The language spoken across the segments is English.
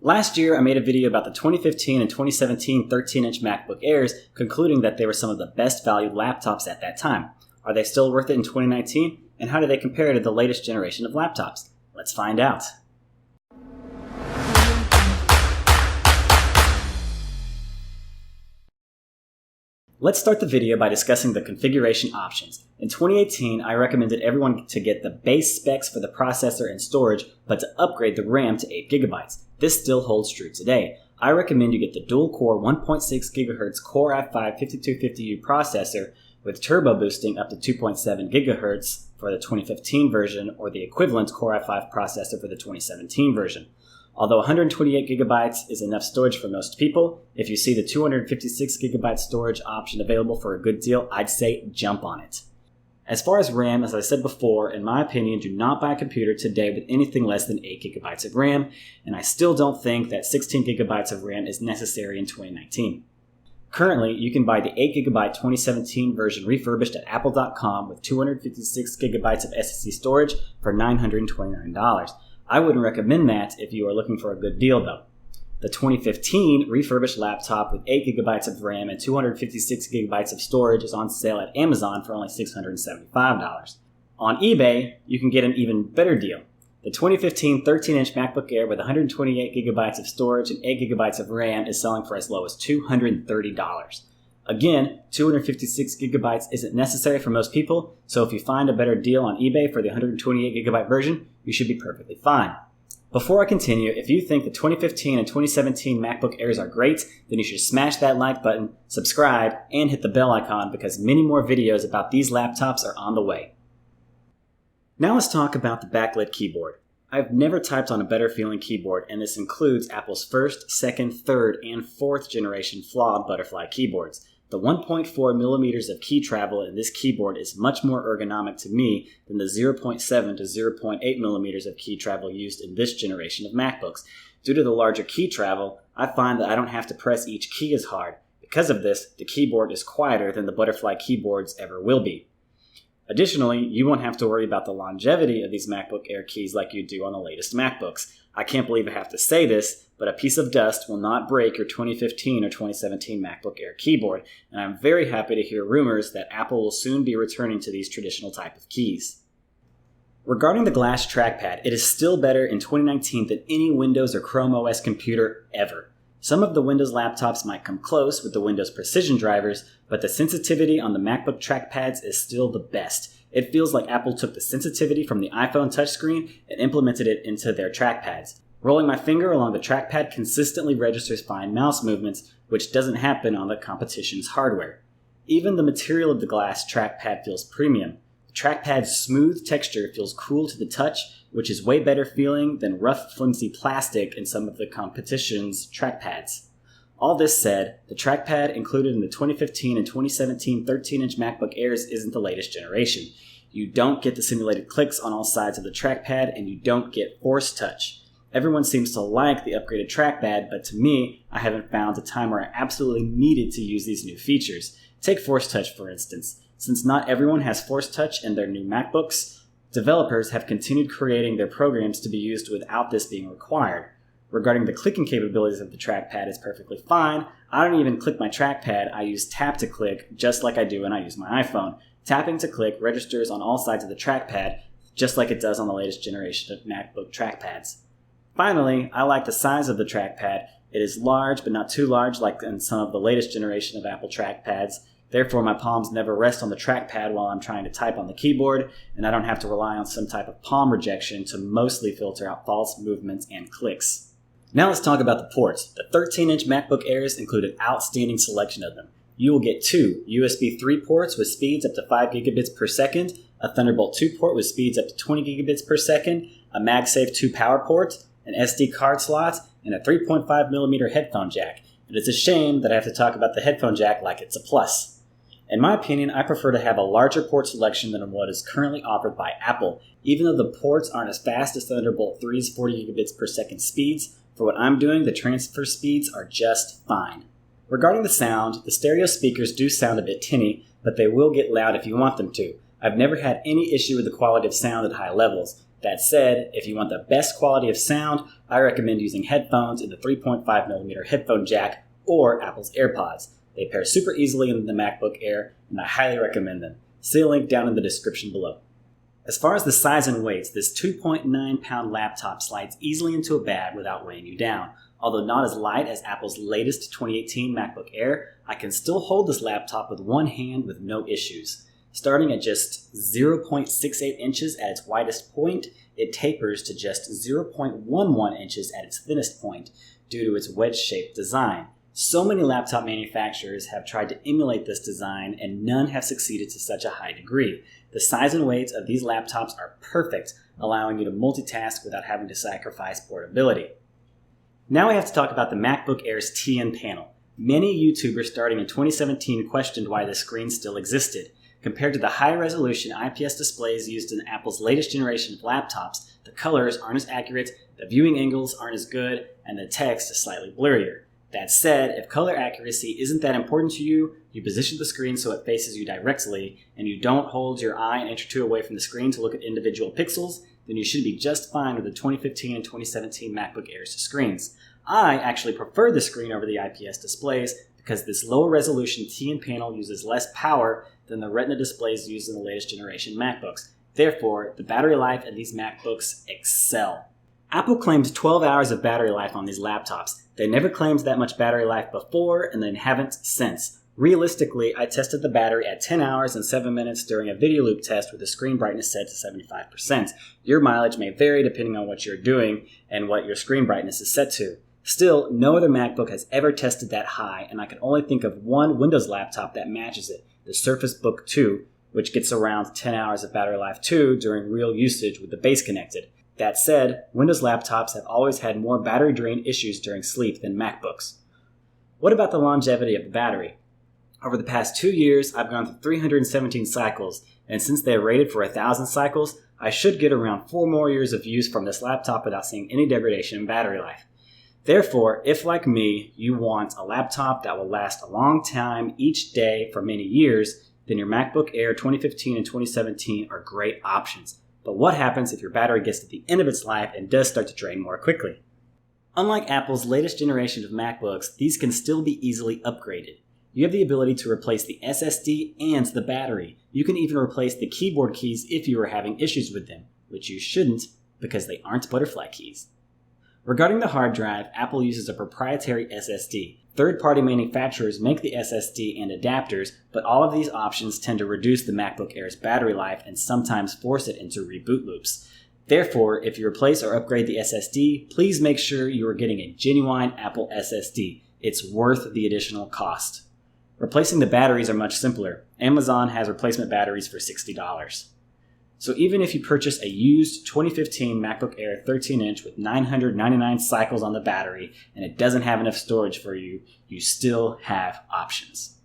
Last year, I made a video about the 2015 and 2017 13-inch MacBook Airs, concluding that they were some of the best valued laptops at that time. Are they still worth it in 2019? And how do they compare to the latest generation of laptops? Let's find out. Let's start the video by discussing the configuration options. In 2018, I recommended everyone to get the base specs for the processor and storage, but to upgrade the RAM to 8GB. This still holds true today. I recommend you get the dual-core 1.6 GHz Core i5 5250U processor with turbo boosting up to 2.7 GHz for the 2015 version, or the equivalent Core i5 processor for the 2017 version. Although 128 GB is enough storage for most people, if you see the 256 GB storage option available for a good deal, I'd say jump on it. As far as RAM, as I said before, in my opinion, do not buy a computer today with anything less than 8 GB of RAM, and I still don't think that 16 GB of RAM is necessary in 2019. Currently, you can buy the 8GB 2017 version refurbished at apple.com with 256 GB of SSD storage for $929. I wouldn't recommend that if you are looking for a good deal though. The 2015 refurbished laptop with 8GB of RAM and 256 GB of storage is on sale at Amazon for only $675. On eBay, you can get an even better deal. The 2015 13-inch MacBook Air with 128 GB of storage and 8 GB of RAM is selling for as low as $230. Again, 256 GB isn't necessary for most people, so if you find a better deal on eBay for the 128 GB version, you should be perfectly fine. Before I continue, if you think the 2015 and 2017 MacBook Airs are great, then you should smash that like button, subscribe, and hit the bell icon because many more videos about these laptops are on the way. Now let's talk about the backlit keyboard. I've never typed on a better feeling keyboard, and this includes Apple's first, second, third, and fourth generation flawed butterfly keyboards. The 1.4 millimeters of key travel in this keyboard is much more ergonomic to me than the 0.7 to 0.8 millimeters of key travel used in this generation of MacBooks. Due to the larger key travel, I find that I don't have to press each key as hard. Because of this, the keyboard is quieter than the butterfly keyboards ever will be. Additionally, you won't have to worry about the longevity of these MacBook Air keys like you do on the latest MacBooks. I can't believe I have to say this, but a piece of dust will not break your 2015 or 2017 MacBook Air keyboard, and I'm very happy to hear rumors that Apple will soon be returning to these traditional type of keys. Regarding the glass trackpad, it is still better in 2019 than any Windows or Chrome OS computer ever. Some of the Windows laptops might come close with the Windows Precision drivers, but the sensitivity on the MacBook trackpads is still the best. It feels like Apple took the sensitivity from the iPhone touchscreen and implemented it into their trackpads. Rolling my finger along the trackpad consistently registers fine mouse movements, which doesn't happen on the competition's hardware. Even the material of the glass trackpad feels premium. The trackpad's smooth texture feels cool to the touch, which is way better feeling than rough, flimsy plastic in some of the competition's trackpads. All this said, the trackpad included in the 2015 and 2017 13-inch MacBook Airs isn't the latest generation. You don't get the simulated clicks on all sides of the trackpad, and you don't get force touch. Everyone seems to like the upgraded trackpad, but to me, I haven't found a time where I absolutely needed to use these new features. Take force touch, for instance. Since not everyone has force touch in their new MacBooks, developers have continued creating their programs to be used without this being required. Regarding the clicking capabilities of the trackpad is perfectly fine. I don't even click my trackpad, I use tap to click just like I do when I use my iPhone. Tapping to click registers on all sides of the trackpad just like it does on the latest generation of MacBook trackpads. Finally, I like the size of the trackpad. It is large but not too large like in some of the latest generation of Apple trackpads. Therefore, my palms never rest on the trackpad while I'm trying to type on the keyboard, and I don't have to rely on some type of palm rejection to mostly filter out false movements and clicks. Now let's talk about the ports. The 13-inch MacBook Airs include an outstanding selection of them. You will get two USB 3 ports with speeds up to 5 gigabits per second, a Thunderbolt 2 port with speeds up to 20 gigabits per second, a MagSafe 2 power port, an SD card slot, and a 3.5mm headphone jack. It is a shame that I have to talk about the headphone jack like it's a plus. In my opinion, I prefer to have a larger port selection than what is currently offered by Apple. Even though the ports aren't as fast as Thunderbolt 3's 40 gigabits per second speeds, for what I'm doing, the transfer speeds are just fine. Regarding the sound, the stereo speakers do sound a bit tinny, but they will get loud if you want them to. I've never had any issue with the quality of sound at high levels. That said, if you want the best quality of sound, I recommend using headphones in the 3.5mm headphone jack or Apple's AirPods. They pair super easily in the MacBook Air, and I highly recommend them. See a link down in the description below. As far as the size and weights, this 2.9-pound laptop slides easily into a bag without weighing you down. Although not as light as Apple's latest 2018 MacBook Air, I can still hold this laptop with one hand with no issues. Starting at just 0.68 inches at its widest point, it tapers to just 0.11 inches at its thinnest point due to its wedge-shaped design. So many laptop manufacturers have tried to emulate this design, and none have succeeded to such a high degree. The size and weight of these laptops are perfect, allowing you to multitask without having to sacrifice portability. Now we have to talk about the MacBook Air's TN panel. Many YouTubers starting in 2017 questioned why this screen still existed. Compared to the high-resolution IPS displays used in Apple's latest generation of laptops, the colors aren't as accurate, the viewing angles aren't as good, and the text is slightly blurrier. That said, if color accuracy isn't that important to you, you position the screen so it faces you directly, and you don't hold your eye an inch or two away from the screen to look at individual pixels, then you should be just fine with the 2015 and 2017 MacBook Air's screens. I actually prefer the screen over the IPS displays because this lower resolution TN panel uses less power than the Retina displays used in the latest generation MacBooks. Therefore, the battery life in these MacBooks excel. Apple claims 12 hours of battery life on these laptops. They never claimed that much battery life before, and they haven't since. Realistically, I tested the battery at 10 hours and 7 minutes during a video loop test with the screen brightness set to 75%. Your mileage may vary depending on what you're doing and what your screen brightness is set to. Still, no other MacBook has ever tested that high, and I can only think of one Windows laptop that matches it, the Surface Book 2, which gets around 10 hours of battery life too during real usage with the base connected. That said, Windows laptops have always had more battery drain issues during sleep than MacBooks. What about the longevity of the battery? Over the past 2 years, I've gone through 317 cycles, and since they are rated for 1,000 cycles, I should get around 4 more years of use from this laptop without seeing any degradation in battery life. Therefore, if like me, you want a laptop that will last a long time each day for many years, then your MacBook Air 2015 and 2017 are great options. But what happens if your battery gets to the end of its life and does start to drain more quickly? Unlike Apple's latest generation of MacBooks, these can still be easily upgraded. You have the ability to replace the SSD and the battery. You can even replace the keyboard keys if you are having issues with them, which you shouldn't because they aren't butterfly keys. Regarding the hard drive, Apple uses a proprietary SSD. Third-party manufacturers make the SSD and adapters, but all of these options tend to reduce the MacBook Air's battery life and sometimes force it into reboot loops. Therefore, if you replace or upgrade the SSD, please make sure you are getting a genuine Apple SSD. It's worth the additional cost. Replacing the batteries are much simpler. Amazon has replacement batteries for $60. So even if you purchase a used 2015 MacBook Air 13-inch with 999 cycles on the battery and it doesn't have enough storage for you, you still have options.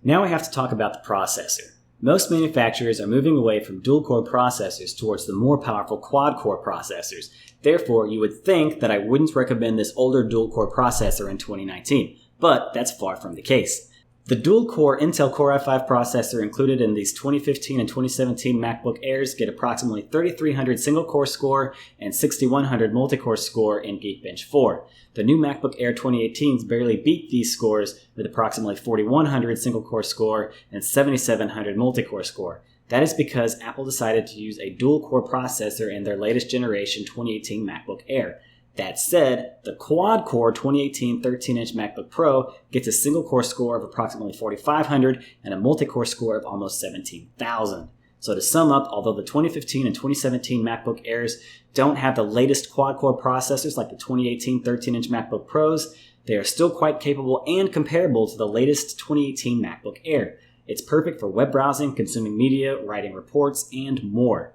Now we have to talk about the processor. Most manufacturers are moving away from dual-core processors towards the more powerful quad-core processors. Therefore, you would think that I wouldn't recommend this older dual-core processor in 2019, but that's far from the case. The dual-core Intel Core i5 processor included in these 2015 and 2017 MacBook Airs get approximately 3,300 single-core score and 6,100 multi-core score in Geekbench 4. The new MacBook Air 2018s barely beat these scores with approximately 4,100 single-core score and 7,700 multi-core score. That is because Apple decided to use a dual-core processor in their latest generation 2018 MacBook Air. That said, the quad-core 2018 13-inch MacBook Pro gets a single-core score of approximately 4,500 and a multi-core score of almost 17,000. So to sum up, although the 2015 and 2017 MacBook Airs don't have the latest quad-core processors like the 2018 13-inch MacBook Pros, they are still quite capable and comparable to the latest 2018 MacBook Air. It's perfect for web browsing, consuming media, writing reports, and more.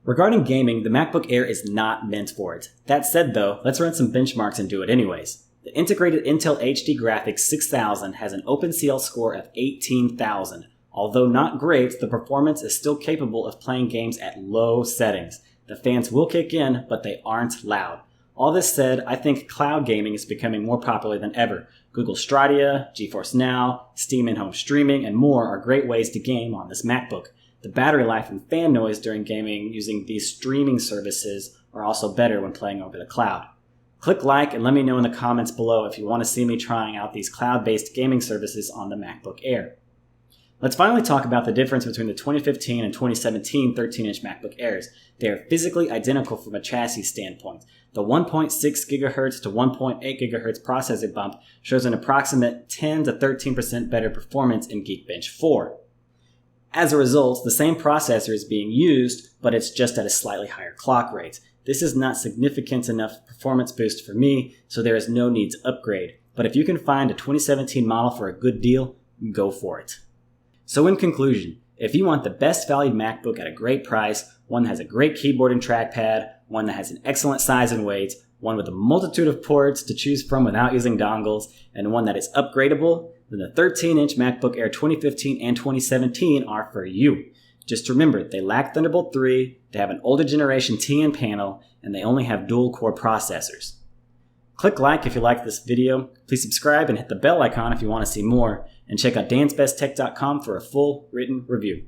Regarding gaming, the MacBook Air is not meant for it. That said though, let's run some benchmarks and do it anyways. The integrated Intel HD Graphics 6000 has an OpenCL score of 18,000. Although not great, the performance is still capable of playing games at low settings. The fans will kick in, but they aren't loud. All this said, I think cloud gaming is becoming more popular than ever. Google Stadia, GeForce Now, Steam in-home streaming, and more are great ways to game on this MacBook. The battery life and fan noise during gaming using these streaming services are also better when playing over the cloud. Click like and let me know in the comments below if you want to see me trying out these cloud-based gaming services on the MacBook Air. Let's finally talk about the difference between the 2015 and 2017 13-inch MacBook Airs. They are physically identical from a chassis standpoint. The 1.6 GHz to 1.8 GHz processor bump shows an approximate 10 to 13% better performance in Geekbench 4. As a result, the same processor is being used, but it's just at a slightly higher clock rate. This is not significant enough performance boost for me, so there is no need to upgrade. But if you can find a 2017 model for a good deal, go for it. So in conclusion, if you want the best valued MacBook at a great price, one that has a great keyboard and trackpad, one that has an excellent size and weight, one with a multitude of ports to choose from without using dongles, and one that is upgradable, then the 13-inch MacBook Air 2015 and 2017 are for you. Just remember, they lack Thunderbolt 3, they have an older generation TN panel, and they only have dual-core processors. Click like if you like this video, please subscribe and hit the bell icon if you want to see more, and check out dansbesttech.com for a full written review.